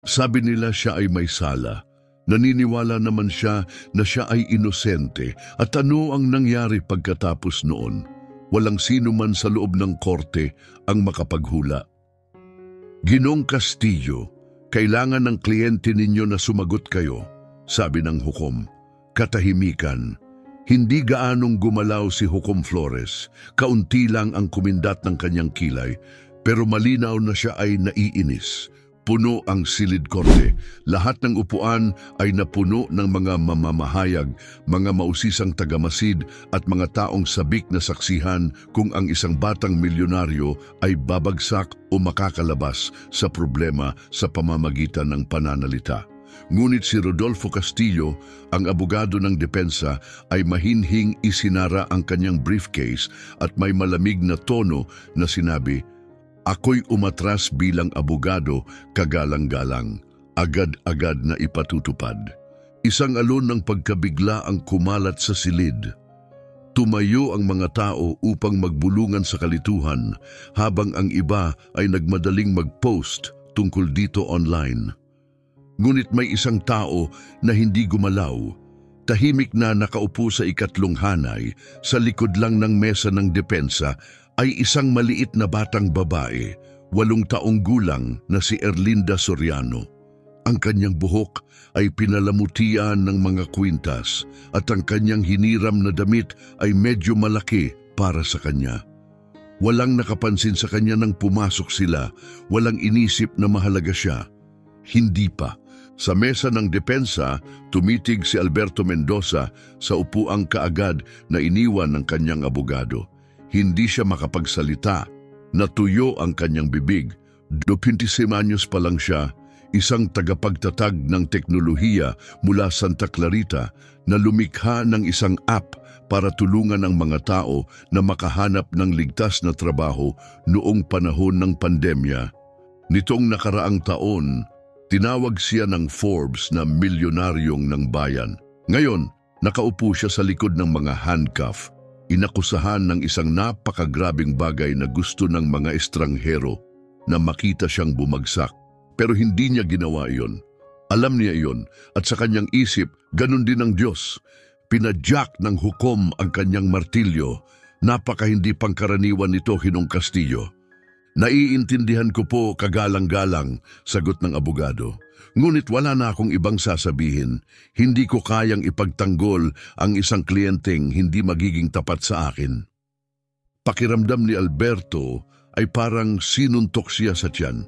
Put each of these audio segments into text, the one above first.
Sabi nila siya ay may sala. Naniniwala naman siya na siya ay inosente at ano ang nangyari pagkatapos noon. Walang sino man sa loob ng korte ang makapaghula. Ginoong Castillo, kailangan ng kliyente ninyo na sumagot kayo, sabi ng hukom. Katahimikan. Hindi gaanong gumalaw si Hukom Flores. Kaunti lang ang kumindat ng kanyang kilay, pero malinaw na siya ay naiinis. Puno ang silid korte. Lahat ng upuan ay napuno ng mga mamamahayag, mga mausisang tagamasid at mga taong sabik na saksihan kung ang isang batang milyonaryo ay babagsak o makakalabas sa problema sa pamamagitan ng pananalita. Ngunit si Rodolfo Castillo, ang abogado ng depensa, ay mahinhing isinara ang kanyang briefcase at may malamig na tono na sinabi, "Ako'y umatras bilang abogado, kagalang-galang, agad-agad na ipatutupad." Isang alon ng pagkabigla ang kumalat sa silid. Tumayo ang mga tao upang magbulungan sa kalituhan, habang ang iba ay nagmadaling mag-post tungkol dito online. Ngunit may isang tao na hindi gumalaw. Tahimik na nakaupo sa ikatlong hanay, sa likod lang ng mesa ng depensa, ay isang maliit na batang babae, 8 taong gulang na si Erlinda Soriano. Ang kanyang buhok ay pinalamutian ng mga kwintas at ang kanyang hiniram na damit ay medyo malaki para sa kanya. Walang nakapansin sa kanya nang pumasok sila, walang inisip na mahalaga siya. Hindi pa. Sa mesa ng depensa, tumitig si Alberto Mendoza sa upuang kaagad na iniwan ng kanyang abogado. Hindi siya makapagsalita. Natuyo ang kanyang bibig. 26 anyos pa lang siya, isang tagapagtatag ng teknolohiya mula Santa Clarita na lumikha ng isang app para tulungan ang mga tao na makahanap ng ligtas na trabaho noong panahon ng pandemya. Nitong nakaraang taon, tinawag siya ng Forbes na milyonaryong ng bayan. Ngayon, nakaupo siya sa likod ng mga handcuff, inakusahan ng isang napakagrabing bagay na gusto ng mga estranghero na makita siyang bumagsak. Pero hindi niya ginawa iyon. Alam niya iyon at sa kanyang isip, ganun din ang Diyos. Pinadyak ng hukom ang kanyang martilyo. Napaka hindi pangkaraniwan nito, Ginoong Castillo. "Naiintindihan ko po, kagalang-galang," sagot ng abogado. "Ngunit wala na akong ibang sasabihin. Hindi ko kayang ipagtanggol ang isang kliyenteng hindi magiging tapat sa akin." Pakiramdam ni Alberto ay parang sinuntok siya sa tiyan.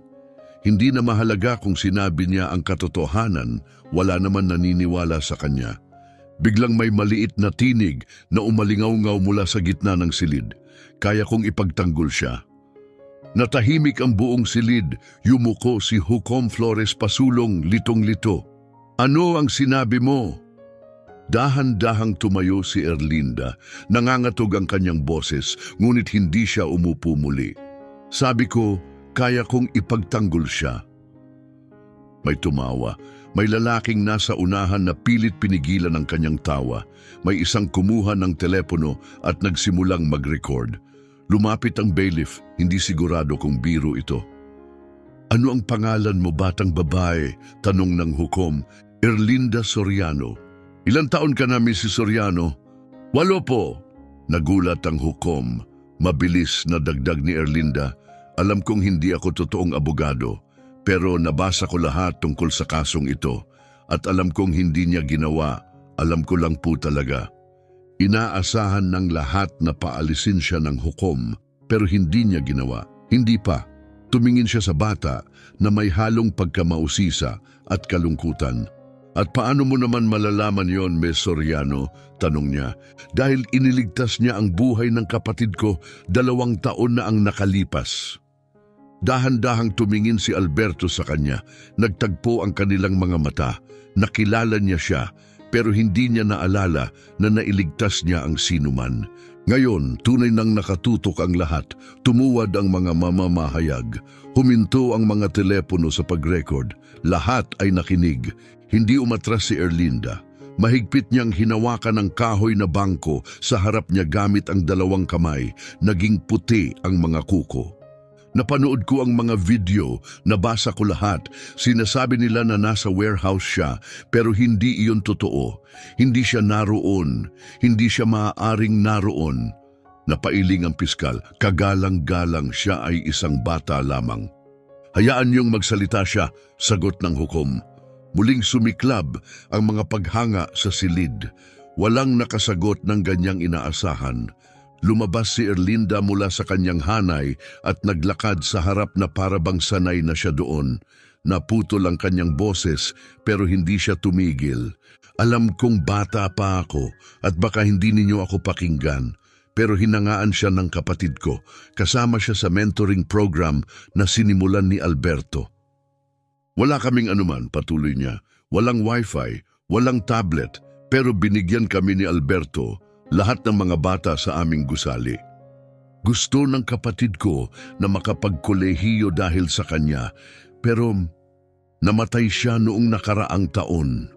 Hindi na mahalaga kung sinabi niya ang katotohanan, wala naman naniniwala sa kanya. Biglang may maliit na tinig na umalingaw-ngaw mula sa gitna ng silid. Kaya kong ipagtanggol siya. Natahimik ang buong silid, yumuko si Hukom Flores pasulong litong-lito. "Ano ang sinabi mo?" Dahan-dahang tumayo si Erlinda, nangangatog ang kanyang boses, ngunit hindi siya umupo muli. "Sabi ko, kaya kong ipagtanggol siya." May tumawa. May lalaking nasa unahan na pilit pinigilan ang kanyang tawa. May isang kumuha ng telepono at nagsimulang mag-record. Lumapit ang bailiff, hindi sigurado kung biro ito. "Ano ang pangalan mo, batang babae?" tanong ng hukom. "Erlinda Soriano." "Ilan taon ka na, Mrs. Soriano?" "8 po." Nagulat ang hukom. Mabilis na dagdag ni Erlinda. "Alam kong hindi ako totoong abogado, pero nabasa ko lahat tungkol sa kasong ito at alam kong hindi niya ginawa. Alam ko lang po talaga." Inaasahan ng lahat na paalisin siya ng hukom, pero hindi niya ginawa. Hindi pa. Tumingin siya sa bata na may halong pagkamausisa at kalungkutan. "At paano mo naman malalaman yon, Ms. Soriano?" tanong niya. "Dahil iniligtas niya ang buhay ng kapatid ko, 2 taon na ang nakalipas." Dahan-dahang tumingin si Alberto sa kanya. Nagtagpo ang kanilang mga mata. Nakilala niya siya, pero hindi niya naalala na nailigtas niya ang sinuman. Ngayon, tunay nang nakatutok ang lahat. Tumuwad ang mga mamamahayag. Huminto ang mga telepono sa pag-record. Lahat ay nakinig. Hindi umatras si Erlinda. Mahigpit niyang hinawakan ang kahoy na bangko sa harap niya gamit ang 2 kamay. Naging puti ang mga kuko. Napanood ko ang mga video, nabasa ko lahat. Sinasabi nila na nasa warehouse siya, pero hindi iyon totoo. Hindi siya naroon. Hindi siya maaaring naroon. Napailing ang piskal, kagalang-galang siya ay isang bata lamang. Hayaan niyong magsalita siya, sagot ng hukom. Muling sumiklab ang mga paghanga sa silid. Walang nakasagot ng ganyang inaasahan. Lumabas si Erlinda mula sa kanyang hanay at naglakad sa harap na parabang sanay na siya doon. Naputol ang kanyang boses pero hindi siya tumigil. Alam kong bata pa ako at baka hindi ninyo ako pakinggan. Pero hinangaan siya ng kapatid ko. Kasama siya sa mentoring program na sinimulan ni Alberto. Wala kaming anuman, patuloy niya. Walang wifi, walang tablet, pero binigyan kami ni Alberto lahat ng mga bata sa aming gusali. Gusto ng kapatid ko na makapagkolehiyo dahil sa kanya, pero namatay siya noong nakaraang taon.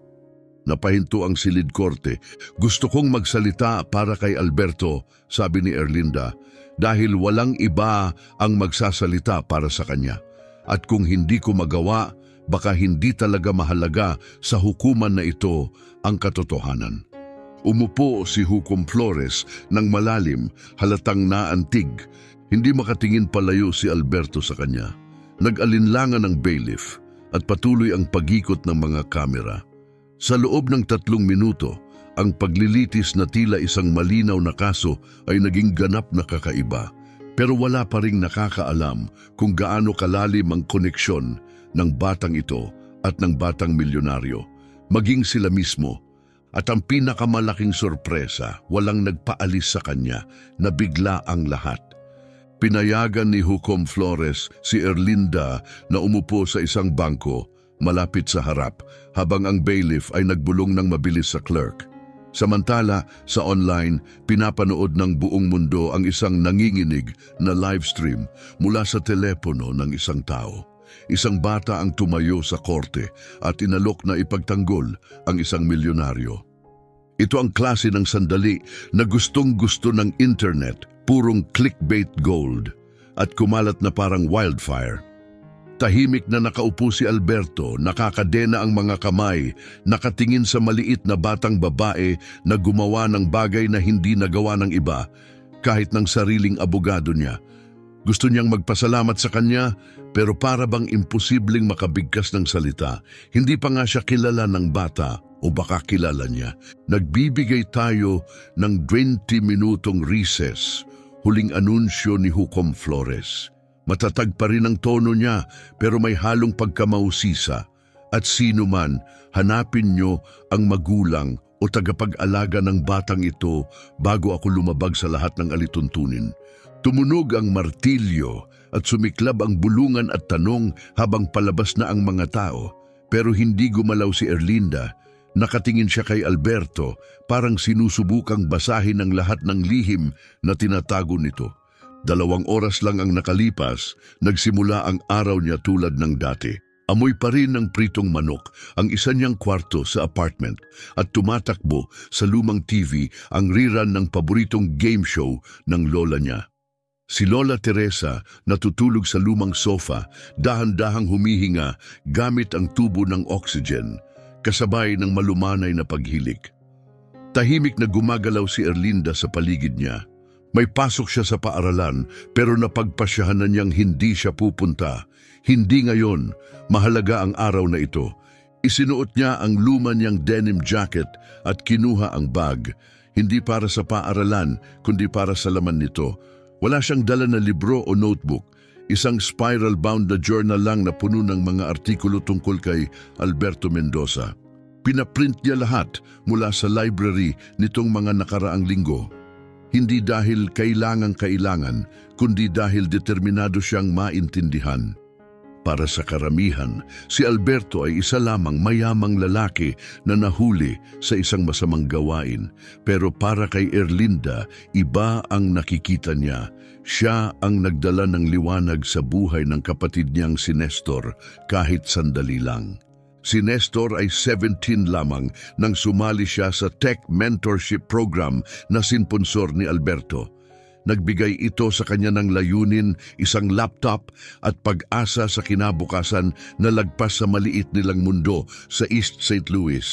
Napahinto ang silid korte. Gusto kong magsalita para kay Alberto, sabi ni Erlinda, dahil walang iba ang magsasalita para sa kanya. At kung hindi ko magawa, baka hindi talaga mahalaga sa hukuman na ito ang katotohanan. Umupo si Hukom Flores ng malalim, halatang naantig. Hindi makatingin palayo si Alberto sa kanya. Nag-alinlangan ang bailiff at patuloy ang pag-ikot ng mga kamera. Sa loob ng 3 minuto, ang paglilitis na tila isang malinaw na kaso ay naging ganap na kakaiba. Pero wala pa ring nakakaalam kung gaano kalalim ang koneksyon ng batang ito at ng batang milyonaryo. Maging sila mismo. At ang pinakamalaking sorpresa, walang nagpaalis sa kanya na bigla ang lahat. Pinayagan ni Hukom Flores si Erlinda na umupo sa isang bangko malapit sa harap habang ang bailiff ay nagbulong ng mabilis sa clerk. Samantala, sa online, pinapanood ng buong mundo ang isang nanginginig na live stream mula sa telepono ng isang tao. Isang bata ang tumayo sa korte at inalok na ipagtanggol ang isang milyonaryo. Ito ang klase ng sandali na gustong-gusto ng internet, purong clickbait gold at kumalat na parang wildfire. Tahimik na nakaupo si Alberto, nakakadena ang mga kamay, nakatingin sa maliit na batang babae na gumawa ng bagay na hindi nagawa ng iba, kahit ng sariling abogado niya. Gusto niyang magpasalamat sa kanya, pero para bang imposibleng makabigkas ng salita. Hindi pa nga siya kilala ng bata, o baka kilala niya. Nagbibigay tayo ng 20 minutong recess, huling anunsyo ni Hukom Flores. Matatag pa rin ang tono niya pero may halong pagkamausisa. At sino man, hanapin niyo ang magulang o tagapag-alaga ng batang ito bago ako lumabag sa lahat ng alituntunin. Tumunog ang martilyo at sumiklab ang bulungan at tanong habang palabas na ang mga tao. Pero hindi gumalaw si Erlinda. Nakatingin siya kay Alberto, parang sinusubukang basahin ang lahat ng lihim na tinatago nito. 2 oras lang ang nakalipas, nagsimula ang araw niya tulad ng dati. Amoy pa rin ng pritong manok ang isa niyang kwarto sa apartment at tumatakbo sa lumang TV ang rerun ng paboritong game show ng lola niya. Si Lola Teresa natutulog sa lumang sofa, dahan-dahang humihinga gamit ang tubo ng oxygen, kasabay ng malumanay na paghilik. Tahimik na gumagalaw si Erlinda sa paligid niya. May pasok siya sa paaralan pero napagpasyahan na niyang hindi siya pupunta. Hindi ngayon, mahalaga ang araw na ito. Isinuot niya ang luma niyang denim jacket at kinuha ang bag. Hindi para sa paaralan, kundi para sa laman nito. Wala siyang dala na libro o notebook. Isang spiral-bound na journal lang na puno ng mga artikulo tungkol kay Alberto Mendoza. Pinaprint niya lahat mula sa library nitong mga nakaraang linggo. Hindi dahil kailangan, kundi dahil determinado siyang maintindihan. Para sa karamihan, si Alberto ay isa lamang mayamang lalaki na nahuli sa isang masamang gawain. Pero para kay Erlinda, iba ang nakikita niya. Siya ang nagdala ng liwanag sa buhay ng kapatid niyang si Nestor kahit sandali lang. Si Nestor ay 17 lamang nang sumali siya sa Tech Mentorship Program na sinponsor ni Alberto. Nagbigay ito sa kanya ng layunin, isang laptop at pag-asa sa kinabukasan na lagpas sa maliit nilang mundo sa East St. Louis.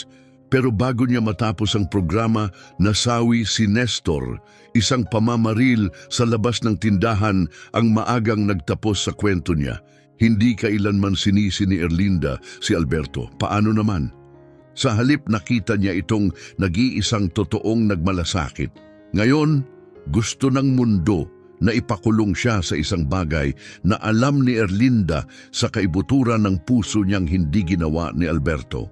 Pero bago niya matapos ang programa, nasawi si Nestor, isang pamamaril sa labas ng tindahan ang maagang nagtapos sa kwento niya. Hindi kailanman sinisi ni Erlinda si Alberto. Paano naman? Sa halip nakita niya itong nag-iisang totoong nagmalasakit. Ngayon, gusto ng mundo na ipakulong siya sa isang bagay na alam ni Erlinda sa kaibuturan ng puso niyang hindi ginawa ni Alberto.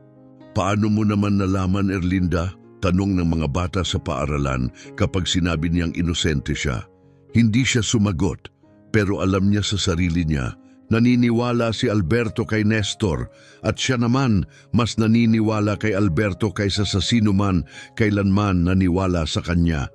Paano mo naman nalaman, Erlinda? Tanong ng mga bata sa paaralan kapag sinabi niyang inosente siya. Hindi siya sumagot, pero alam niya sa sarili niya, naniniwala si Alberto kay Nestor at siya naman mas naniniwala kay Alberto kaysa sa sino man kailanman naniwala sa kanya.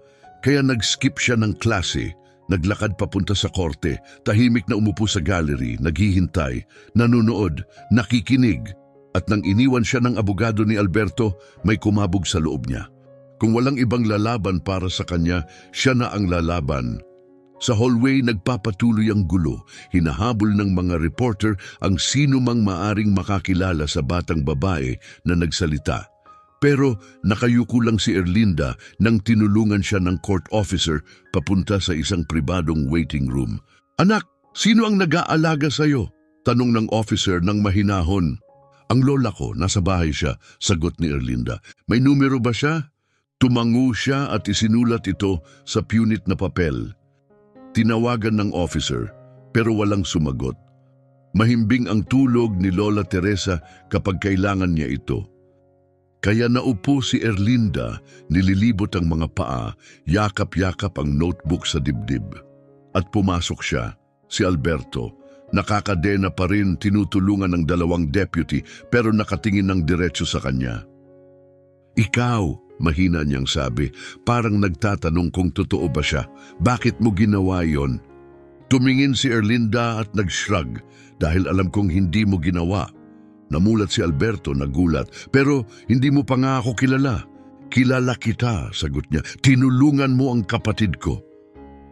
Kaya nag-skip siya ng klase, naglakad papunta sa korte, tahimik na umupo sa gallery, naghihintay, nanonood, nakikinig. At nang iniwan siya ng abogado ni Alberto, may kumabog sa loob niya. Kung walang ibang lalaban para sa kanya, siya na ang lalaban. Sa hallway nagpapatuloy ang gulo, hinahabol ng mga reporter ang sino mang maaring makakilala sa batang babae na nagsalita. Pero nakayuko lang si Erlinda nang tinulungan siya ng court officer papunta sa isang pribadong waiting room. "Anak, sino ang nag-aalaga sa'yo?" tanong ng officer ng mahinahon. "Ang lola ko, nasa bahay siya," sagot ni Erlinda. "May numero ba siya?" Tumango siya at isinulat ito sa punit na papel. Tinawagan ng officer, pero walang sumagot. Mahimbing ang tulog ni Lola Teresa kapag kailangan niya ito. Kaya naupo si Erlinda, nililibot ang mga paa, yakap-yakap ang notebook sa dibdib. At pumasok siya, si Alberto. Nakakadena pa rin, tinutulungan ng dalawang deputy pero nakatingin ng diretso sa kanya. "Ikaw," mahina niyang sabi, parang nagtatanong kung totoo ba siya. "Bakit mo ginawa yon?" Tumingin si Erlinda at nag-shrug, "Dahil alam kong hindi mo ginawa." Namulat si Alberto, nagulat, "Pero hindi mo pa nga ako kilala." "Kilala kita," sagot niya. "Tinulungan mo ang kapatid ko."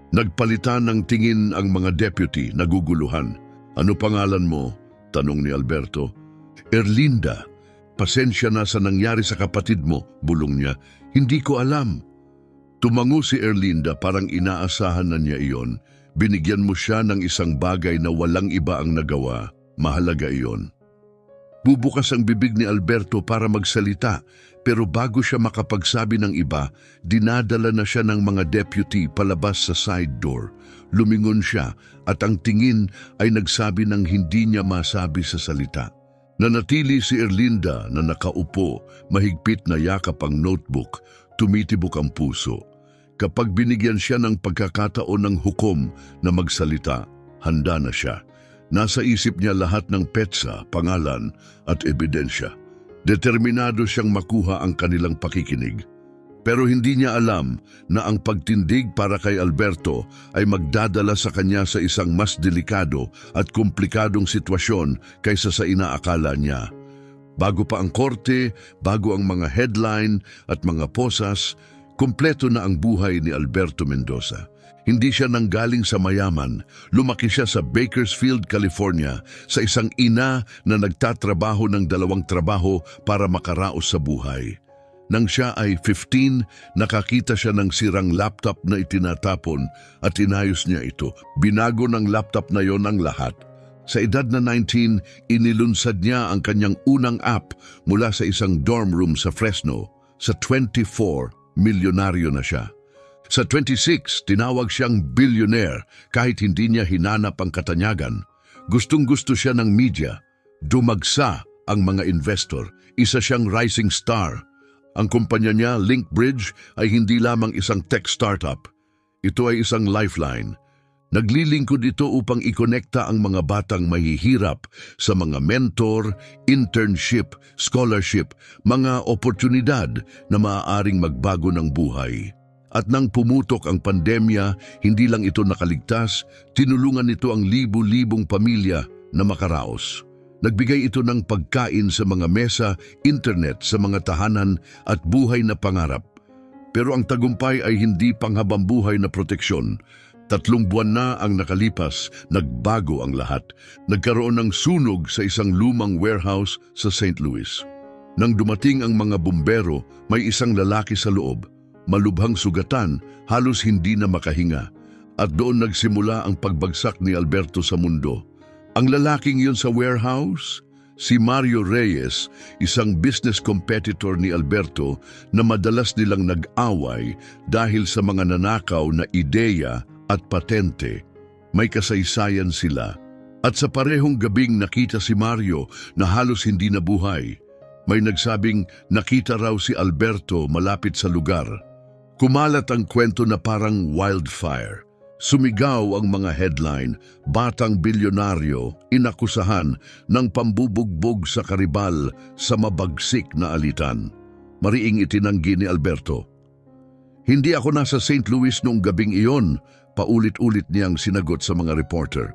Nagpalitan ng tingin ang mga deputy, naguguluhan. "Ano pangalan mo?" tanong ni Alberto. "Erlinda." "Pasensya na sa nangyari sa kapatid mo," bulong niya. "Hindi ko alam." Tumango si Erlinda, parang inaasahan na niya iyon. "Binigyan mo siya ng isang bagay na walang iba ang nagawa. Mahalaga iyon." Bubukas ang bibig ni Alberto para magsalita, pero bago siya makapagsabi ng iba, dinadala na siya ng mga deputy palabas sa side door. Lumingon siya at ang tingin ay nagsabi ng hindi niya masabi sa salita. Nanatili si Erlinda na nakaupo, mahigpit na yakap ang notebook, tumitibok ang puso. Kapag binigyan siya ng pagkakataon ng hukom na magsalita, handa na siya. Nasa isip niya lahat ng petsa, pangalan at ebidensya. Determinado siyang makuha ang kanilang pakikinig. Pero hindi niya alam na ang pagtindig para kay Alberto ay magdadala sa kanya sa isang mas delikado at komplikadong sitwasyon kaysa sa inaakala niya. Bago pa ang korte, bago ang mga headline at mga posas, kumpleto na ang buhay ni Alberto Mendoza. Hindi siya nanggaling sa mayaman. Lumaki siya sa Bakersfield, California, sa isang ina na nagtatrabaho ng 2 trabaho para makaraos sa buhay. Nang siya ay 15, nakakita siya ng sirang laptop na itinatapon at inayos niya ito. Binago ng laptop na yon ang lahat. Sa edad na 19, inilunsad niya ang kanyang unang app mula sa isang dorm room sa Fresno. Sa 24, milyonaryo na siya. Sa 26, tinawag siyang billionaire kahit hindi niya hinanap ang katanyagan. Gustong-gusto siya ng media. Dumagsa ang mga investor. Isa siyang rising star. Ang kumpanya niya, Linkbridge, ay hindi lamang isang tech startup. Ito ay isang lifeline. Naglilingkod ito upang ikonekta ang mga batang mahihirap sa mga mentor, internship, scholarship, mga oportunidad na maaaring magbago ng buhay. At nang pumutok ang pandemya, hindi lang ito nakaligtas, tinulungan nito ang libu-libong pamilya na makaraos. Nagbigay ito ng pagkain sa mga mesa, internet sa mga tahanan at buhay na pangarap. Pero ang tagumpay ay hindi panghabambuhay na proteksyon. 3 buwan na ang nakalipas, nagbago ang lahat. Nagkaroon ng sunog sa isang lumang warehouse sa St. Louis. Nang dumating ang mga bumbero, may isang lalaki sa loob. Malubhang sugatan, halos hindi na makahinga. At doon nagsimula ang pagbagsak ni Alberto sa mundo. Ang lalaking yun sa warehouse, si Mario Reyes, isang business competitor ni Alberto na madalas nilang nag-away dahil sa mga nanakaw na ideya at patente. May kasaysayan sila. At sa parehong gabing nakita si Mario na halos hindi nabuhay. May nagsabing nakita raw si Alberto malapit sa lugar. Kumalat ang kwento na parang wildfire. Sumigaw ang mga headline, batang bilyonaryo, inakusahan ng pambubugbog sa karibal sa mabagsik na alitan. Mariing itinanggi ni Alberto. Hindi ako nasa St. Louis noong gabing iyon, paulit-ulit niyang sinagot sa mga reporter.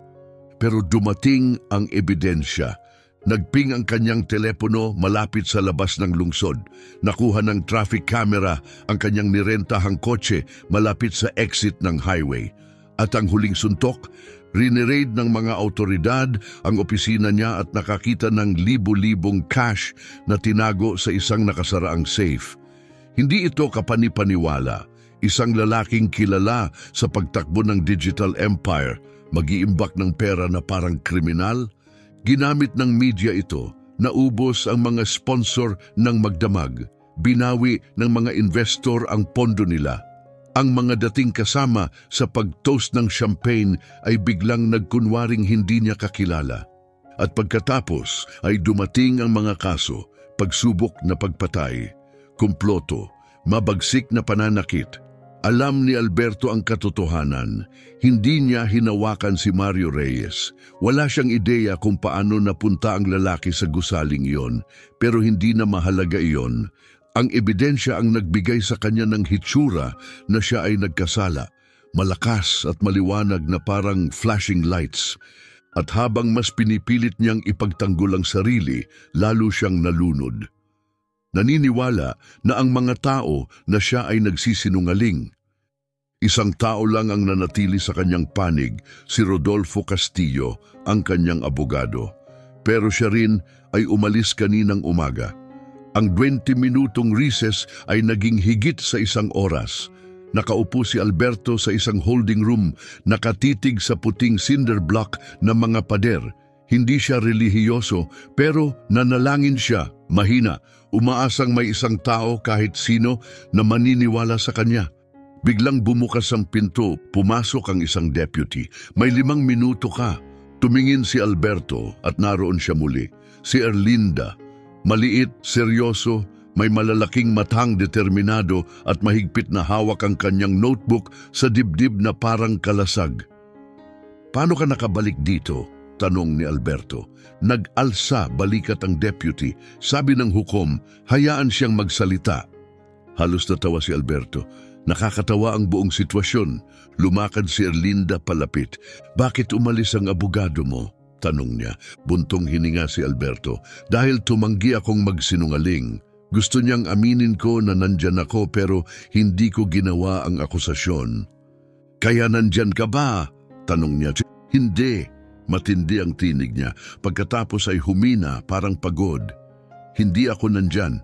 Pero dumating ang ebidensya. Nagping ang kanyang telepono malapit sa labas ng lungsod. Nakuha ng traffic camera ang kanyang nirentahang kotse malapit sa exit ng highway. At ang huling suntok, riniraid ng mga autoridad ang opisina niya at nakakita ng libu-libong cash na tinago sa isang nakasaraang safe. Hindi ito kapanipaniwala. Isang lalaking kilala sa pagtakbo ng digital empire, mag-iimbak ng pera na parang kriminal. Ginamit ng media ito, naubos ang mga sponsor ng magdamag, binawi ng mga investor ang pondo nila. Ang mga dating kasama sa pag-toast ng champagne ay biglang nagkunwaring hindi niya kakilala. At pagkatapos ay dumating ang mga kaso, pagsubok na pagpatay, kumploto, mabagsik na pananakit. Alam ni Alberto ang katotohanan. Hindi niya hinawakan si Mario Reyes. Wala siyang ideya kung paano napunta ang lalaki sa gusaling iyon, pero hindi na mahalaga iyon. Ang ebidensya ang nagbigay sa kanya ng hitsura na siya ay nagkasala, malakas at maliwanag na parang flashing lights. At habang mas pinipilit niyang ipagtanggol ang sarili, lalo siyang nalunod. Naniniwala na ang mga tao na siya ay nagsisinungaling. Isang tao lang ang nanatili sa kanyang panig, si Rodolfo Castillo, ang kanyang abogado. Pero siya rin ay umalis kaninang umaga. Ang 20-minutong recess ay naging higit sa 1 oras. Nakaupo si Alberto sa isang holding room, nakatitig sa puting cinder block ng mga pader. Hindi siya relihiyoso, pero nanalangin siya, mahina, umaasang may isang tao kahit sino na maniniwala sa kanya. Biglang bumukas ang pinto, pumasok ang isang deputy. May 5 minuto ka. Tumingin si Alberto at naroon siya muli. Si Erlinda. Maliit, seryoso, may malalaking matang determinado at mahigpit na hawak ang kanyang notebook sa dibdib na parang kalasag. "Paano ka nakabalik dito?" tanong ni Alberto. Nag-alsa balikat ang deputy. Sabi ng hukom, hayaan siyang magsalita. Halos natawa si Alberto. Nakakatawa ang buong sitwasyon. Lumakad si Erlinda palapit. "Bakit umalis ang abogado mo?" tanong niya. Buntong hininga si Alberto. "Dahil tumanggi akong magsinungaling. Gusto niyang aminin ko na nandyan ako pero hindi ko ginawa ang akusasyon." "Kaya nandyan ka ba?" tanong niya. "Hindi." Matindi ang tinig niya. Pagkatapos ay humina, parang pagod. "Hindi ako nandyan."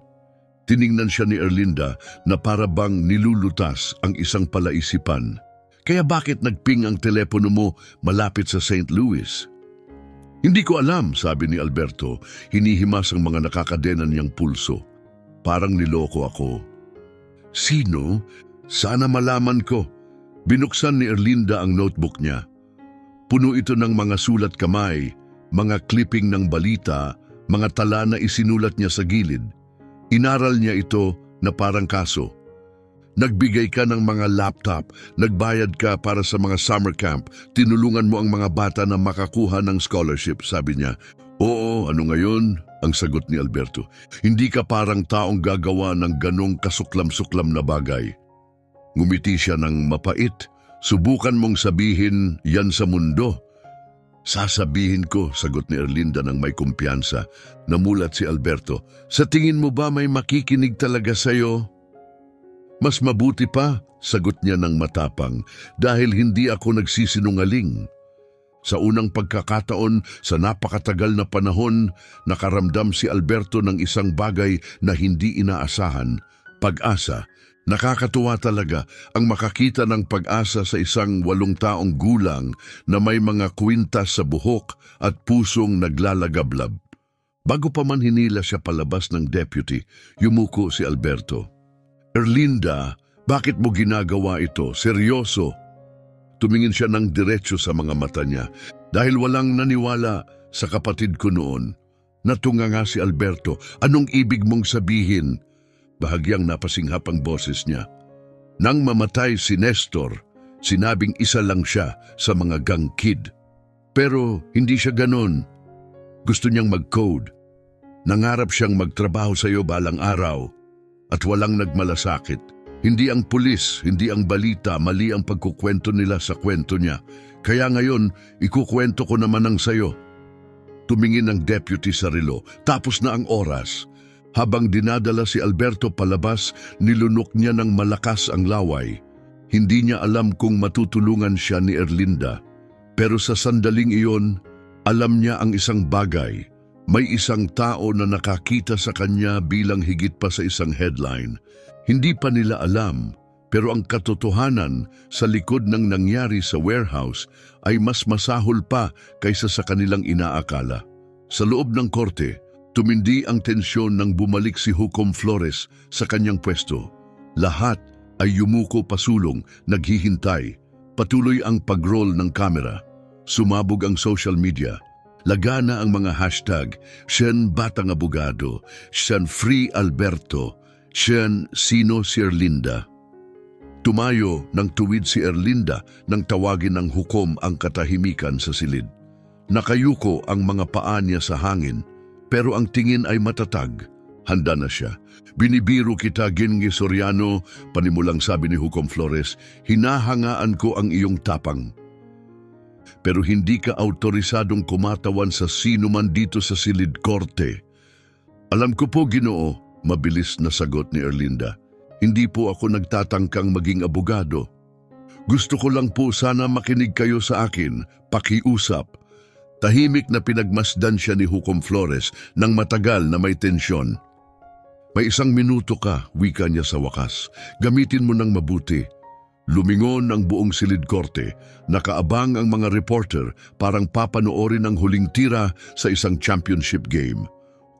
Tiningnan siya ni Erlinda na para bang nilulutas ang isang palaisipan. "Kaya bakit nagping ang telepono mo malapit sa St. Louis?" "Hindi ko alam," sabi ni Alberto, hinihimas ang mga nakakadena niyang pulso. "Parang niloko ako." "Sino? Sana malaman ko." Binuksan ni Erlinda ang notebook niya. Puno ito ng mga sulat kamay, mga clipping ng balita, mga tala na isinulat niya sa gilid. Inaral niya ito na parang kaso. "Nagbigay ka ng mga laptop, nagbayad ka para sa mga summer camp, tinulungan mo ang mga bata na makakuha ng scholarship," sabi niya. "Oo, ano ngayon?" ang sagot ni Alberto. "Hindi ka parang taong gagawa ng ganong kasuklam-suklam na bagay." Ngumiti siya ng mapait. "Subukan mong sabihin yan sa mundo." "Sasabihin ko," sagot ni Erlinda ng may kumpiyansa. Namulat si Alberto. "Sa tingin mo ba may makikinig talaga sa'yo?" Mas mabuti pa, sagot niya ng matapang, dahil hindi ako nagsisinungaling. Sa unang pagkakataon sa napakatagal na panahon, nakaramdam si Alberto ng isang bagay na hindi inaasahan, pag-asa. Nakakatuwa talaga ang makakita ng pag-asa sa isang 8 taong gulang na may mga kwintas sa buhok at pusong naglalagablab. Bago pa man hinila siya palabas ng deputy, yumuko si Alberto. "Erlinda, bakit mo ginagawa ito? Seryoso?" Tumingin siya ng diretso sa mga mata niya dahil walang naniwala sa kapatid ko noon. Natunganga si Alberto. "Anong ibig mong sabihin?" Bahagyang napasinghap ang boses niya. Nang mamatay si Nestor, sinabing isa lang siya sa mga gang kid. Pero hindi siya ganon. Gusto niyang mag-code. Nangarap siyang magtrabaho sa iyo balang araw at walang nagmalasakit. Hindi ang pulis, hindi ang balita, mali ang pagkukwento nila sa kwento niya. Kaya ngayon, ikukwento ko naman ang sayo. Tumingin ang deputy sa relo, tapos na ang oras. Habang dinadala si Alberto palabas, nilunok niya ng malakas ang laway. Hindi niya alam kung matutulungan siya ni Erlinda. Pero sa sandaling iyon, alam niya ang isang bagay. May isang tao na nakakita sa kanya bilang higit pa sa isang headline. Hindi pa nila alam, pero ang katotohanan sa likod ng nangyari sa warehouse ay mas masahol pa kaysa sa kanilang inaakala. Sa loob ng korte, tumindi ang tensyon nang bumalik si Hukom Flores sa kanyang pwesto. Lahat ay yumuko pasulong, naghihintay. Patuloy ang pag-roll ng kamera. Sumabog ang social media. Lagana ang mga hashtag, "Siyan Batang Abogado", "Siyan Free Alberto", "Siyan Sino si Erlinda". Tumayo ng tuwid si Erlinda nang tawagin ng hukom ang katahimikan sa silid. Nakayuko ang mga paa niya sa hangin, pero ang tingin ay matatag. Handa na siya. "Binibiro kita, Gingi Soriano", panimulang sabi ni Hukom Flores, "hinahangaan ko ang iyong tapang. Pero hindi ka autorisadong kumatawan sa sino man dito sa silid korte." "Alam ko po, Ginoo", mabilis na sagot ni Erlinda. "Hindi po ako nagtatangkang maging abogado. Gusto ko lang po sana makinig kayo sa akin, pakiusap." Tahimik na pinagmasdan siya ni Hukom Flores nang matagal na may tensyon. "May 1 minuto ka", wika niya sa wakas. "Gamitin mo ng mabuti." Lumingon ang buong silid korte. Nakaabang ang mga reporter, parang papanoorin ang huling tira sa isang championship game.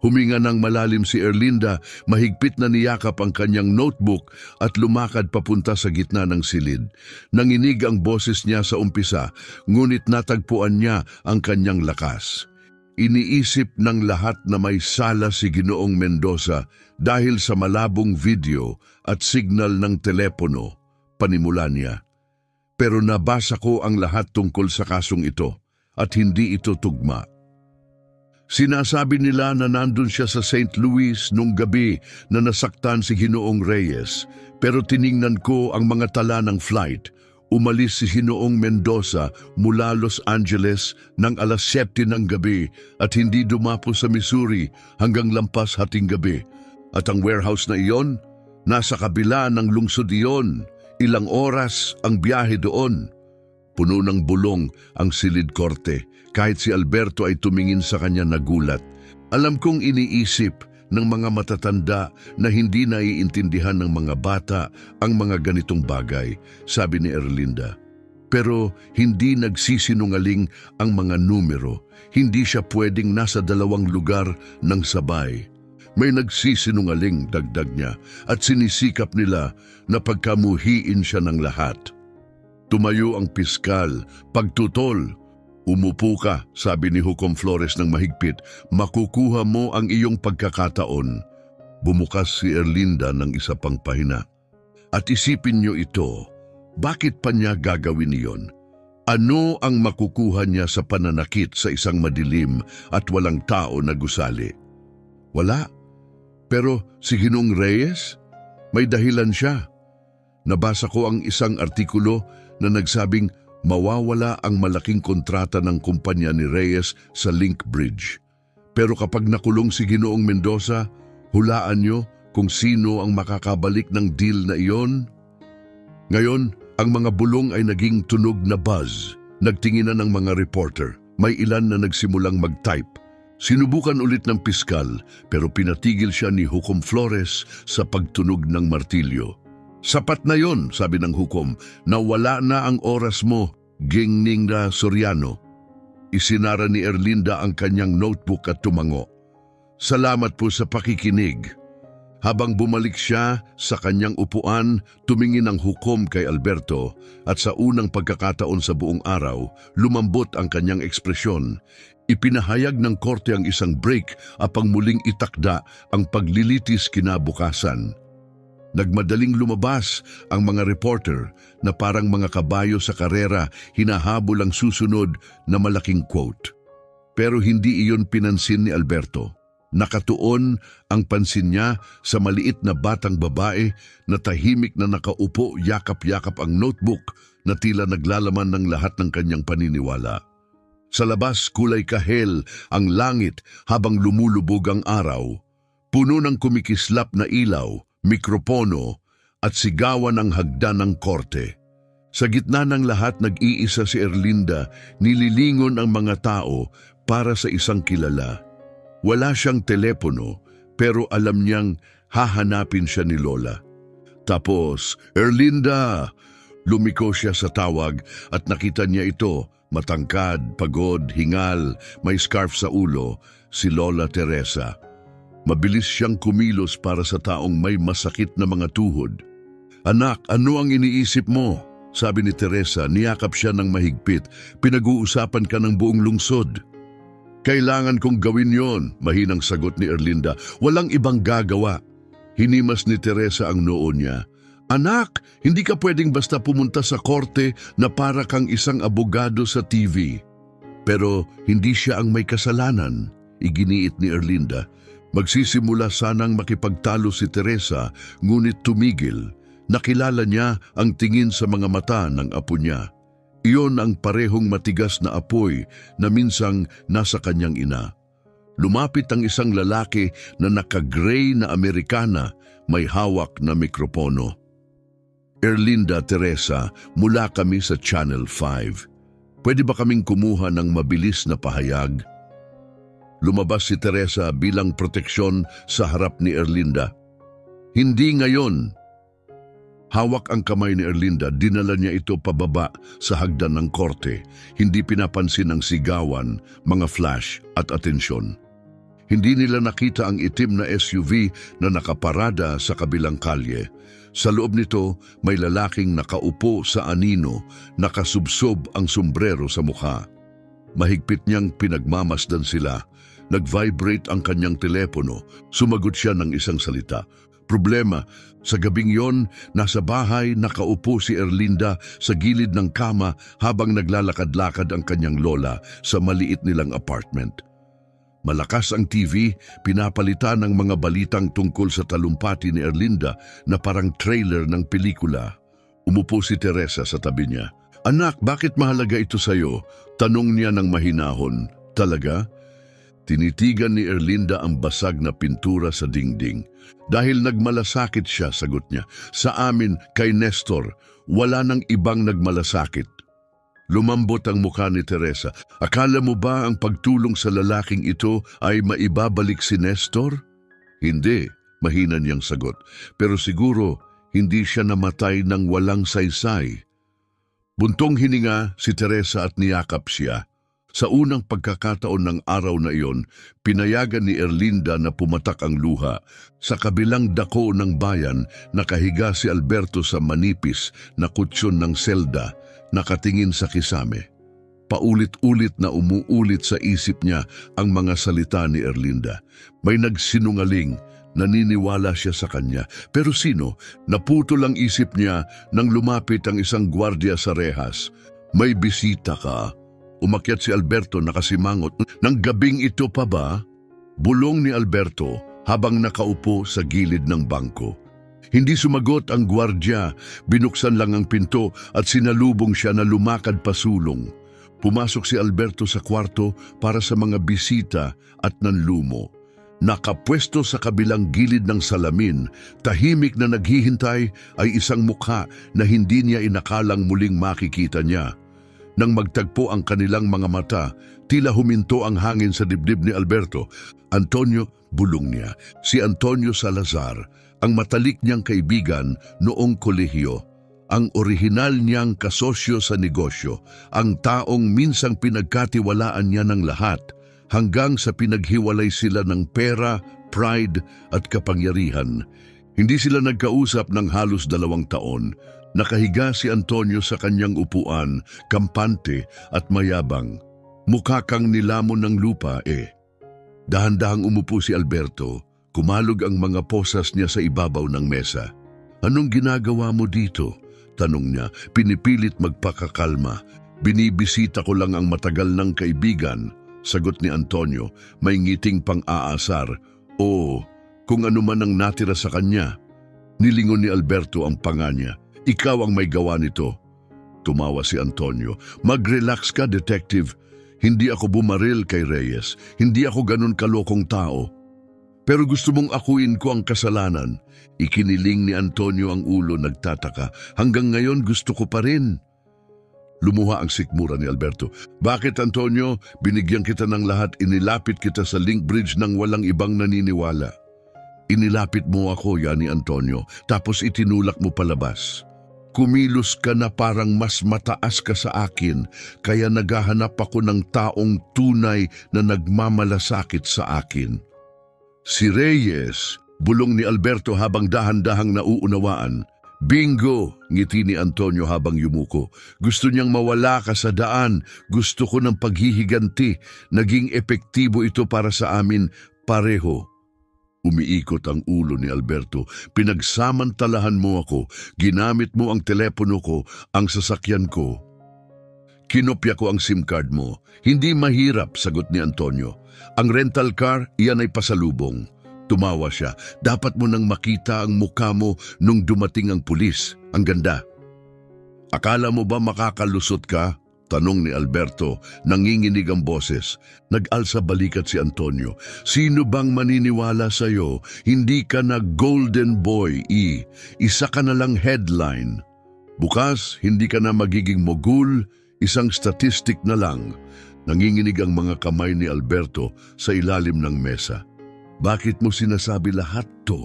Huminga ng malalim si Erlinda, mahigpit na niyakap ang kanyang notebook at lumakad papunta sa gitna ng silid. Nanginig ang boses niya sa umpisa, ngunit natagpuan niya ang kanyang lakas. Iniisip ng lahat na may sala si Ginoong Mendoza dahil sa malabong video at signal ng telepono, panimula niya. "Pero nabasa ko ang lahat tungkol sa kasong ito at hindi ito tugma. Sinasabi nila na nandun siya sa St. Louis nung gabi na nasaktan si Ginoong Reyes, pero tiningnan ko ang mga tala ng flight. Umalis si Ginoong Mendoza mula Los Angeles ng alas 7 ng gabi at hindi dumapo sa Missouri hanggang lampas hating gabi. At ang warehouse na iyon, nasa kabila ng lungsod iyon. Ilang oras ang biyahe doon." Puno ng bulong ang silid korte. Kahit si Alberto ay tumingin sa kanya nagulat. "Alam kong iniisip ng mga matatanda na hindi naiintindihan ng mga bata ang mga ganitong bagay", sabi ni Erlinda. "Pero hindi nagsisinungaling ang mga numero. Hindi siya pwedeng nasa 2 lugar ng sabay. May nagsisinungaling", dagdag niya, "at sinisikap nila na pagkamuhiin siya ng lahat." Tumayo ang piskal. "Pagtutol." "Umupo ka", sabi ni Hukom Flores ng mahigpit. "Makukuha mo ang iyong pagkakataon." Bumukas si Erlinda ng isa pang pahina. "At isipin niyo ito, bakit pa niya gagawin iyon? Ano ang makukuha niya sa pananakit sa isang madilim at walang tao na gusali? Wala. Pero si Ginoong Reyes, may dahilan siya. Nabasa ko ang isang artikulo na nagsabing mawawala ang malaking kontrata ng kumpanya ni Reyes sa Link Bridge. Pero kapag nakulong si Ginoong Mendoza, hulaan niyo kung sino ang makakabalik ng deal na iyon? Ngayon, ang mga bulong ay naging tunog na buzz. Nagtinginan ng mga reporter. May ilan na nagsimulang mag-type. Sinubukan ulit ng piskal pero pinatigil siya ni Hukom Flores sa pagtunog ng martilyo. Sapat na yon, sabi ng hukom, na wala na ang oras mo, Gingning na Soriano. Isinara ni Erlinda ang kanyang notebook at tumango. Salamat po sa pakikinig. Habang bumalik siya sa kanyang upuan, tumingin ang hukom kay Alberto at sa unang pagkakataon sa buong araw, lumambot ang kanyang ekspresyon. Ipinahayag ng korte ang isang break upang muling itakda ang paglilitis kinabukasan. Nagmadaling lumabas ang mga reporter na parang mga kabayo sa karera hinahabol ang susunod na malaking quote. Pero hindi iyon pinansin ni Alberto. Nakatuon ang pansin niya sa maliit na batang babae na tahimik na nakaupo yakap-yakap ang notebook na tila naglalaman ng lahat ng kanyang paniniwala. Sa labas kulay kahel ang langit habang lumulubog ang araw. Puno ng kumikislap na ilaw, mikropono at sigawan ang hagdan ng korte. Sa gitna ng lahat nag-iisa si Erlinda, nililingon ang mga tao para sa isang kilala. Wala siyang telepono pero alam niyang hahanapin siya ni Lola. Tapos, Erlinda! Lumiko siya sa tawag at nakita niya ito, matangkad, pagod, hingal, may scarf sa ulo, si Lola Teresa. Mabilis siyang kumilos para sa taong may masakit na mga tuhod. Anak, ano ang iniisip mo? Sabi ni Teresa, niyakap siya ng mahigpit. Pinag-uusapan ka ng buong lungsod. Kailangan kong gawin yon, mahinang sagot ni Erlinda. Walang ibang gagawa. Hinimas ni Teresa ang noo niya. Anak, hindi ka pwedeng basta pumunta sa korte na para kang isang abogado sa TV. Pero hindi siya ang may kasalanan, iginiit ni Erlinda. Magsisimula sanang makipagtalo si Teresa, ngunit tumigil. Nakilala niya ang tingin sa mga mata ng apo niya. Iyon ang parehong matigas na apoy na minsang nasa kanyang ina. Lumapit ang isang lalaki na naka-gray na Amerikana, may hawak na mikropono. Erlinda, Teresa, mula kami sa Channel 5. Pwede ba kaming kumuha ng mabilis na pahayag? Lumabas si Teresa bilang proteksyon sa harap ni Erlinda. Hindi ngayon. Hawak ang kamay ni Erlinda, dinala niya ito pababa sa hagdan ng korte. Hindi pinapansin ang sigawan, mga flash at atensyon. Hindi nila nakita ang itim na SUV na nakaparada sa kabilang kalye. Sa loob nito, may lalaking nakaupo sa anino, nakasubsob ang sombrero sa mukha. Mahigpit niyang pinagmamasdan sila. Nag-vibrate ang kanyang telepono. Sumagot siya ng isang salita. Problema, sa gabing yon, nasa bahay nakaupo si Erlinda sa gilid ng kama habang naglalakad-lakad ang kanyang lola sa maliit nilang apartment. Malakas ang TV, pinapalitan ng mga balitang tungkol sa talumpati ni Erlinda na parang trailer ng pelikula. Umupo si Teresa sa tabi niya. Anak, bakit mahalaga ito sa'yo? Tanong niya ng mahinahon. Talaga? Tinitigan ni Erlinda ang basag na pintura sa dingding. Dahil nagmalasakit siya, sagot niya. Sa amin, kay Nestor, wala nang ibang nagmalasakit. Lumambot ang mukha ni Teresa. Akala mo ba ang pagtulong sa lalaking ito ay maibabalik si Nestor? Hindi, mahina niyang sagot. Pero siguro, hindi siya namatay ng walang saysay. Buntong hininga si Teresa at niyakap siya. Sa unang pagkakataon ng araw na iyon, pinayagan ni Erlinda na pumatak ang luha. Sa kabilang dako ng bayan, nakahiga si Alberto sa manipis na kutsyon ng selda, nakatingin sa kisame. Paulit-ulit na umuulit sa isip niya ang mga salita ni Erlinda. May nagsinungaling, naniniwala siya sa kanya. Pero sino? Naputol ang isip niya nang lumapit ang isang gwardiya sa rehas. May bisita ka. Umakyat si Alberto nakasimangot. Nang gabing ito pa ba? Bulong ni Alberto habang nakaupo sa gilid ng bangko. Hindi sumagot ang gwardya, binuksan lang ang pinto at sinalubong siya na lumakad pasulong. Pumasok si Alberto sa kwarto para sa mga bisita at nanlumo. Nakapwesto sa kabilang gilid ng salamin, tahimik na naghihintay ay isang mukha na hindi niya inakalang muling makikita niya. Nang magtagpo ang kanilang mga mata, tila huminto ang hangin sa dibdib ni Alberto. Antonio, bulong niya. Si Antonio Salazar, ang matalik niyang kaibigan noong kolehiyo. Ang orihinal niyang kasosyo sa negosyo, ang taong minsang pinagkatiwalaan niya ng lahat, hanggang sa pinaghiwalay sila ng pera, pride at kapangyarihan. Hindi sila nagkausap ng halos 2 taon. Nakahiga si Antonio sa kanyang upuan, kampante at mayabang. Mukha kang nilamon ng lupa Dahan-dahang umupo si Alberto. Kumalog ang mga posas niya sa ibabaw ng mesa. Anong ginagawa mo dito? Tanong niya, pinipilit magpakakalma. Binibisita ko lang ang matagal ng kaibigan. Sagot ni Antonio, may ngiting pang-aasar. Oo, kung ano man ang natira sa kanya. Nilingon ni Alberto ang panga niya. Ikaw ang may gawa nito. Tumawa si Antonio. Mag-relax ka, detective. Hindi ako bumaril kay Reyes. Hindi ako ganun kalokong tao. Pero gusto mong akuin ko ang kasalanan. Ikiniling ni Antonio ang ulo, nagtataka. Hanggang ngayon gusto ko pa rin. Lumuha ang sikmura ni Alberto. Bakit, Antonio? Binigyan kita ng lahat, inilapit kita sa link bridge nang walang ibang naniniwala. Inilapit mo ako, yani Antonio, tapos itinulak mo palabas. Kumilos ka na parang mas mataas ka sa akin, kaya naghahanap ako ng taong tunay na nagmamalasakit sa akin. Si Reyes, bulong ni Alberto habang dahan-dahang nauunawaan. Bingo! Ngiti ni Antonio habang yumuko. Gusto niyang mawala ka sa daan. Gusto ko ng paghihiganti. Naging epektibo ito para sa amin pareho. Umiikot ang ulo ni Alberto. Pinagsamantalahan mo ako. Ginamit mo ang telepono ko, ang sasakyan ko. Kinopya ko ang SIM card mo. Hindi mahirap, sagot ni Antonio. Ang rental car, iyan ay pasalubong. Tumawa siya. Dapat mo nang makita ang mukha mo nung dumating ang pulis. Ang ganda. Akala mo ba makakalusot ka? Tanong ni Alberto, nanginginig ang boses. Nag-alsa balikat si Antonio. Sino bang maniniwala sa'yo? Hindi ka na golden boy, Isa ka na lang headline. Bukas, hindi ka na magiging mogul, isang statistic na lang. Nanginginig ang mga kamay ni Alberto sa ilalim ng mesa. Bakit mo sinasabi lahat to?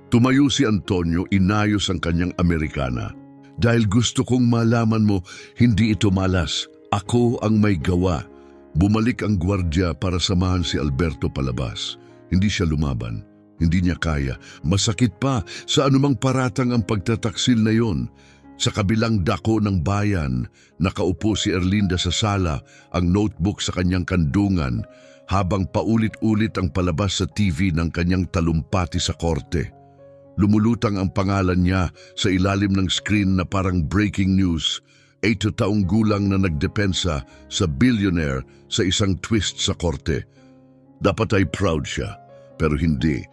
Tumayo si Antonio, inayos ang kanyang Amerikana. Dahil gusto kong malaman mo, hindi ito malas. Ako ang may gawa. Bumalik ang gwardya para samahan si Alberto palabas. Hindi siya lumaban. Hindi niya kaya. Masakit pa sa anumang paratang ang pagtataksil na yon. Sa kabilang dako ng bayan, nakaupo si Erlinda sa sala, ang notebook sa kanyang kandungan, habang paulit-ulit ang palabas sa TV ng kanyang talumpati sa korte. Lumulutang ang pangalan niya sa ilalim ng screen na parang breaking news. 8 taong gulang na nagdepensa sa billionaire sa isang twist sa korte. Dapat ay proud siya, pero hindi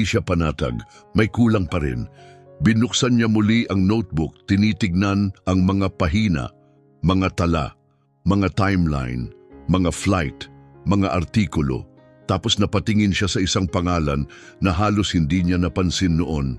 siya panatag, may kulang pa rin. Binuksan niya muli ang notebook, tinitignan ang mga pahina, mga tala, mga timeline, mga flight, mga artikulo. Tapos napatingin siya sa isang pangalan na halos hindi niya napansin noon,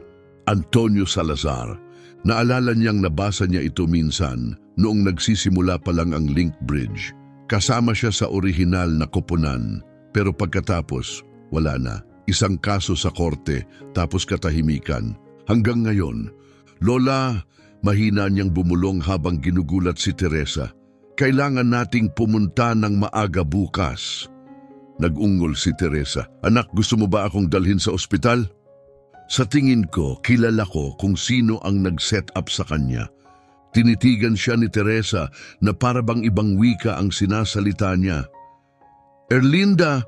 Antonio Salazar. Naalala niyang nabasa niya ito minsan noong nagsisimula pa lang ang link bridge. Kasama siya sa orihinal na koponan, pero pagkatapos, wala na. Isang kaso sa korte, tapos katahimikan. Hanggang ngayon, Lola, mahina niyang bumulong habang ginugulat si Teresa. Kailangan nating pumunta ng maaga bukas. Nag-ungol si Teresa. Anak, gusto mo ba akong dalhin sa ospital? Sa tingin ko, kilala ko kung sino ang nag-set up sa kanya. Tinitigan siya ni Teresa na para bang ibang wika ang sinasalita niya. Erlinda!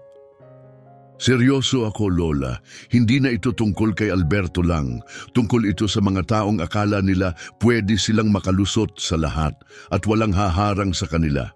Seryoso ako, Lola. Hindi na ito tungkol kay Alberto lang. Tungkol ito sa mga taong akala nila pwede silang makalusot sa lahat at walang haharang sa kanila.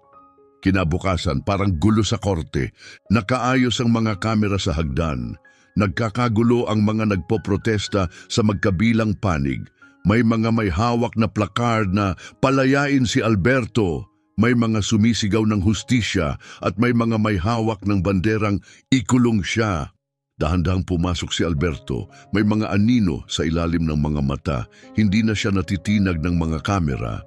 Kinabukasan, parang gulo sa korte. Nakaayos ang mga kamera sa hagdan. Nagkakagulo ang mga nagpoprotesta sa magkabilang panig. May mga may hawak na placard na palayain si Alberto. May mga sumisigaw ng hustisya at may mga may hawak ng banderang ikulong siya. Dahan-dahang pumasok si Alberto, may mga anino sa ilalim ng mga mata, hindi na siya natitinag ng mga kamera.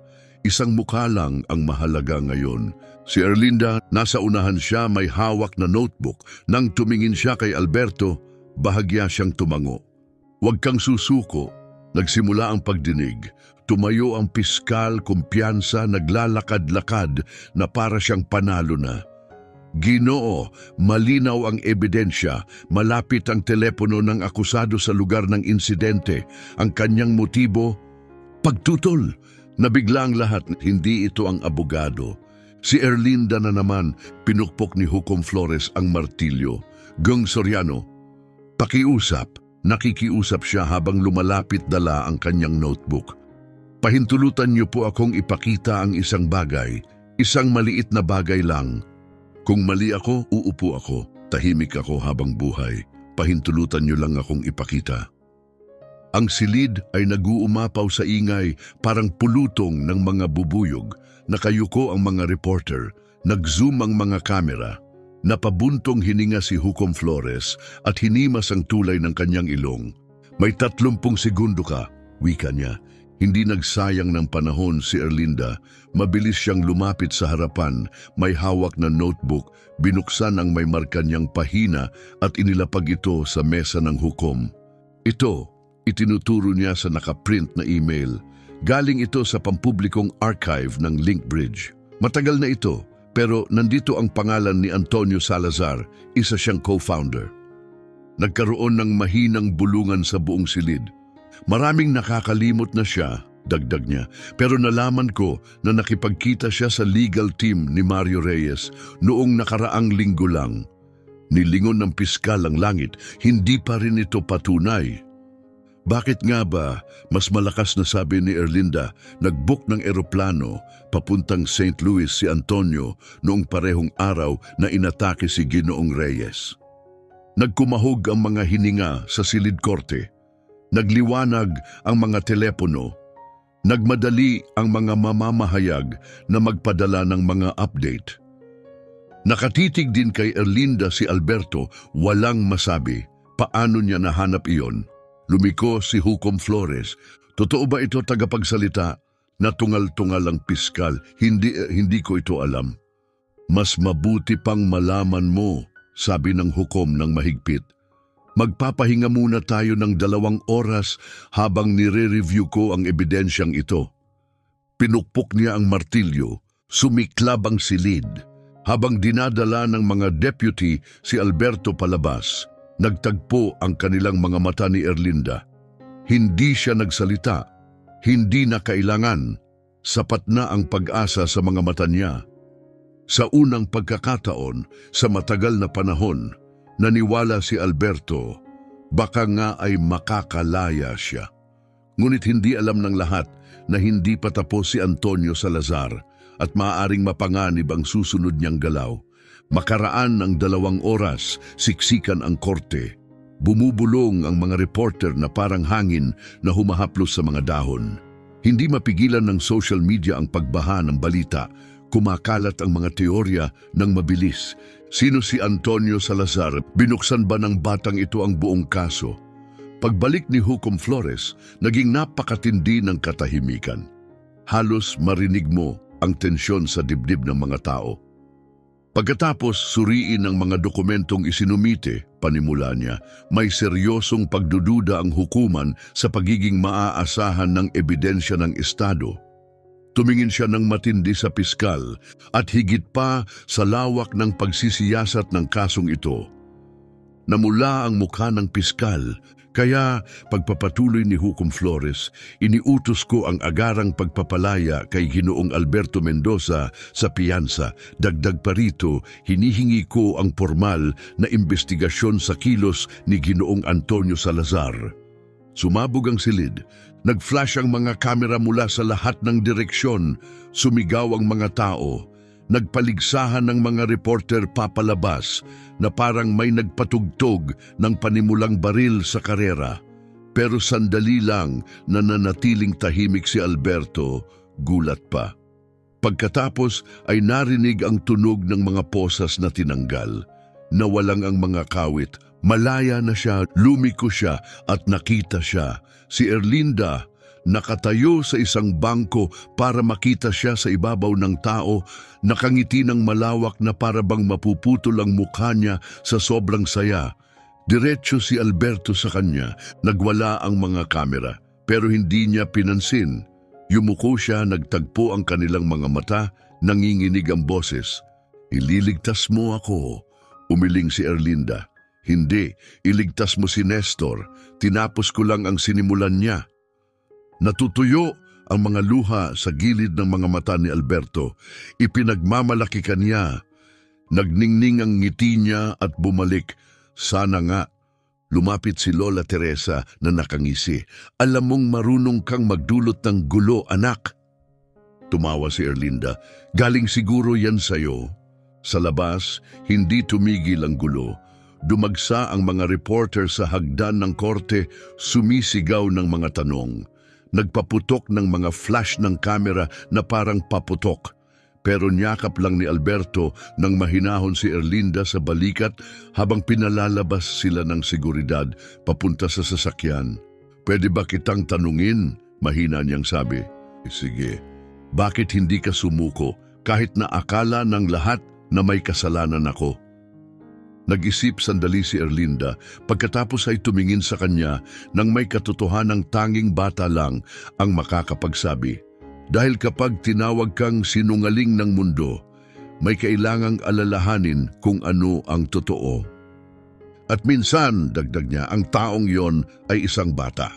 Isang mukha lang ang mahalaga ngayon. Si Erlinda, nasa unahan siya, may hawak na notebook. Nang tumingin siya kay Alberto, bahagya siyang tumango. "Huwag kang susuko." Nagsimula ang pagdinig. Tumayo ang piskal, kumpiyansa, naglalakad-lakad na para siyang panalo na. "Ginoo, malinaw ang ebidensya, malapit ang telepono ng akusado sa lugar ng insidente. Ang kanyang motibo, pagtutol." Nabigla ang lahat, hindi ito ang abogado. Si Erlinda na naman, pinukpok ni Hukom Flores ang martilyo. "Gong Soriano, pakiusap." Nakikiusap siya habang lumalapit dala ang kanyang notebook. "Pahintulutan niyo po akong ipakita ang isang bagay, isang maliit na bagay lang. Kung mali ako, uupo ako. Tahimik ako habang buhay. Pahintulutan niyo lang akong ipakita." Ang silid ay nag-uumapaw sa ingay, parang pulutong ng mga bubuyog. Nakayuko ang mga reporter, nag-zoom ang mga kamera. Napabuntong hininga si Hukom Flores at hinimas ang tulay ng kanyang ilong. "May 30 segundo ka," wika niya. Hindi nagsayang ng panahon si Erlinda. Mabilis siyang lumapit sa harapan, may hawak na notebook, binuksan ang may marka niyang pahina at inilapag ito sa mesa ng hukom. Ito, itinuturo niya sa nakaprint na email. Galing ito sa pampublikong archive ng Linkbridge. Matagal na ito, pero nandito ang pangalan ni Antonio Salazar, isa siyang co-founder. Nagkaroon ng mahinang bulungan sa buong silid. "Maraming nakakalimot na siya," dagdag niya, "pero nalaman ko na nakipagkita siya sa legal team ni Mario Reyes noong nakaraang linggo lang." Nilingon ng piskal ang langit, hindi pa rin ito patunay. "Bakit nga ba?" Mas malakas na sabi ni Erlinda, "Nag-book ng eroplano papuntang St. Louis si Antonio noong parehong araw na inatake si Ginoong Reyes." Nagkumahog ang mga hininga sa silid korte. Nagliwanag ang mga telepono. Nagmadali ang mga mamamahayag na magpadala ng mga update. Nakatitig din kay Erlinda si Alberto, walang masabi. Paano niya nahanap iyon? Lumiko si Hukom Flores. "Totoo ba ito, tagapagsalita?" Natungal-tungal ang piskal. Hindi ko ito alam." "Mas mabuti pang malaman mo," sabi ng hukom ng mahigpit. "Magpapahinga muna tayo ng 2 oras habang nire-review ko ang ebidensyang ito." Pinukpok niya ang martilyo, sumiklab ang silid. Habang dinadala ng mga deputy si Alberto palabas, nagtagpo ang kanilang mga mata ni Erlinda. Hindi siya nagsalita. Hindi na kailangan. Sapat na ang pag-asa sa mga mata niya. Sa unang pagkakataon, sa matagal na panahon, naniwala si Alberto, baka nga ay makakalaya siya. Ngunit hindi alam ng lahat na hindi pa tapos si Antonio Salazar at maaaring mapanganib ang susunod niyang galaw. Makaraan ng 2 oras, siksikan ang korte. Bumubulong ang mga reporter na parang hangin na humahaplos sa mga dahon. Hindi mapigilan ng social media ang pagbaha ng balita. Kumakalat ang mga teorya ng mabilis. Sino si Antonio Salazar? Binuksan ba ng batang ito ang buong kaso? Pagbalik ni Hukom Flores, naging napakatindi ng katahimikan. Halos marinig mo ang tensyon sa dibdib ng mga tao. Pagkatapos suriin ang mga dokumentong isinumite, panimula niya, may seryosong pagdududa ang hukuman sa pagiging maaasahan ng ebidensya ng Estado. Tumingin siya ng matindi sa piskal at higit pa sa lawak ng pagsisiyasat ng kasong ito. Namula ang mukha ng piskal, kaya pagpapatuloy ni Hukom Flores, iniutos ko ang agarang pagpapalaya kay Ginoong Alberto Mendoza sa piyansa. Dagdag pa rito, hinihingi ko ang formal na investigasyon sa kilos ni Ginoong Antonio Salazar. Sumabog ang silid. Nag-flash ang mga kamera mula sa lahat ng direksyon. Sumigaw ang mga tao. Nagpaligsahan ng mga reporter papalabas na parang may nagpatugtog ng panimulang baril sa karera. Pero sandali lang nananatiling tahimik si Alberto, gulat pa. Pagkatapos ay narinig ang tunog ng mga posas na tinanggal. Nawalang ang mga kawit, Malaya na siya, lumiko siya at nakita siya. Si Erlinda nakatayo sa isang bangko para makita siya sa ibabaw ng tao, nakangiti ng malawak na para bang mapuputol ang mukha niya sa sobrang saya. Diretso si Alberto sa kanya, nagwala ang mga kamera, pero hindi niya pinansin. Yumuko siya, nagtagpo ang kanilang mga mata, nanginginig ang boses. "Ililigtas mo ako," umiling si Erlinda. "Hindi, iligtas mo si Nestor. Tinapos ko lang ang sinimulan niya." Natutuyo ang mga luha sa gilid ng mga mata ni Alberto. Ipinagmamalaki ka niya. Nagningning ang ngiti niya at bumalik. "Sana nga." Lumapit si Lola Teresa na nakangisi. "Alam mong marunong kang magdulot ng gulo, anak." Tumawa si Erlinda. "Galing siguro yan sa'yo." Sa labas, hindi tumigil ang gulo. Dumagsa ang mga reporter sa hagdan ng korte, sumisigaw ng mga tanong. Nagpaputok ng mga flash ng kamera na parang paputok. Pero niyakap lang ni Alberto nang mahinahon si Erlinda sa balikat habang pinalalabas sila ng seguridad papunta sa sasakyan. "Pwede ba kitang tanungin?" mahina niyang sabi. "Sige, bakit hindi ka sumuko kahit na akala ng lahat na may kasalanan ako?" Nag-isip sandali si Erlinda pagkatapos ay tumingin sa kanya nang may katotohanang tanging bata lang ang makakapagsabi. Dahil kapag tinawag kang sinungaling ng mundo, may kailangang alalahanin kung ano ang totoo. At minsan, dagdag niya, ang taong yon ay isang bata.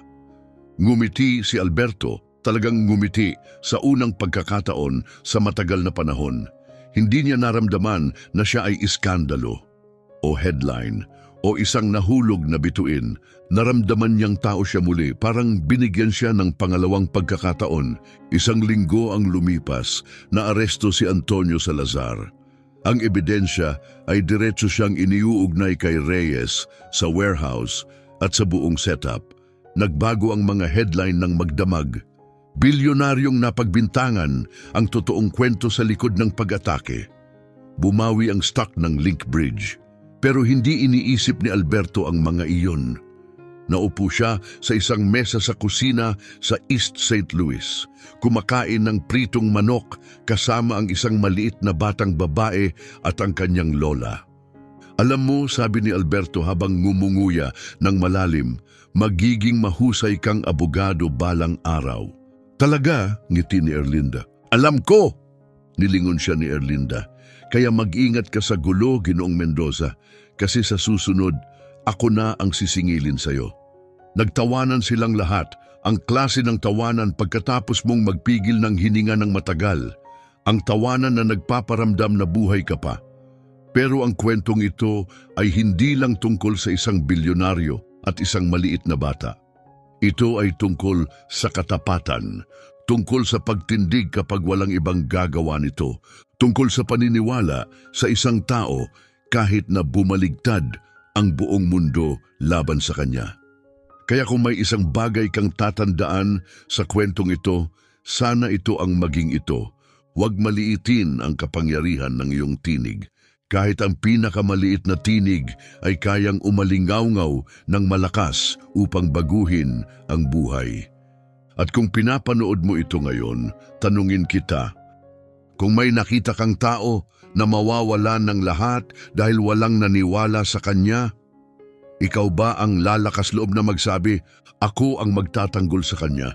Ngumiti si Alberto, talagang ngumiti sa unang pagkakataon sa matagal na panahon. Hindi niya naramdaman na siya ay iskandalo o headline o isang nahulog na bituin. Naramdaman niyang tao siya muli, parang binigyan siya ng pangalawang pagkakataon. 1 linggo ang lumipas, naaresto si Antonio Salazar. Ang ebidensya ay diretso siyang iniuugnay kay Reyes sa warehouse at sa buong setup. Nagbago ang mga headline ng magdamag. Bilyonaryong napagbintangan ang totoong kwento sa likod ng pag-atake. Bumawi ang stock ng Link Bridge. Pero hindi iniisip ni Alberto ang mga iyon. Naupo siya sa isang mesa sa kusina sa East St. Louis, kumakain ng pritong manok kasama ang isang maliit na batang babae at ang kanyang lola. "Alam mo," sabi ni Alberto habang ngumunguya ng malalim, "magiging mahusay kang abogado balang araw." "Talaga?" ngiti ni Erlinda. "Alam ko!" nilingon siya ni Erlinda. "Kaya mag-ingat ka sa gulo, Ginoong Mendoza, kasi sa susunod, ako na ang sisingilin sa'yo." Nagtawanan silang lahat, ang klase ng tawanan pagkatapos mong magpigil ng hininga ng matagal, ang tawanan na nagpaparamdam na buhay ka pa. Pero ang kwentong ito ay hindi lang tungkol sa isang bilyonaryo at isang maliit na bata. Ito ay tungkol sa katapatan, tungkol sa pagtindig kapag walang ibang gagawa nito, tungkol sa paniniwala sa isang tao kahit na bumaligtad ang buong mundo laban sa kanya. Kaya kung may isang bagay kang tatandaan sa kwentong ito, sana ito ang maging ito. Huwag maliitin ang kapangyarihan ng iyong tinig. Kahit ang pinakamaliit na tinig ay kayang umalingawngaw ng malakas upang baguhin ang buhay. At kung pinapanood mo ito ngayon, tanungin kita, kung may nakita kang tao na mawawalan ng lahat dahil walang naniwala sa kanya, ikaw ba ang lalakas loob na magsabi, "Ako ang magtatanggol sa kanya"?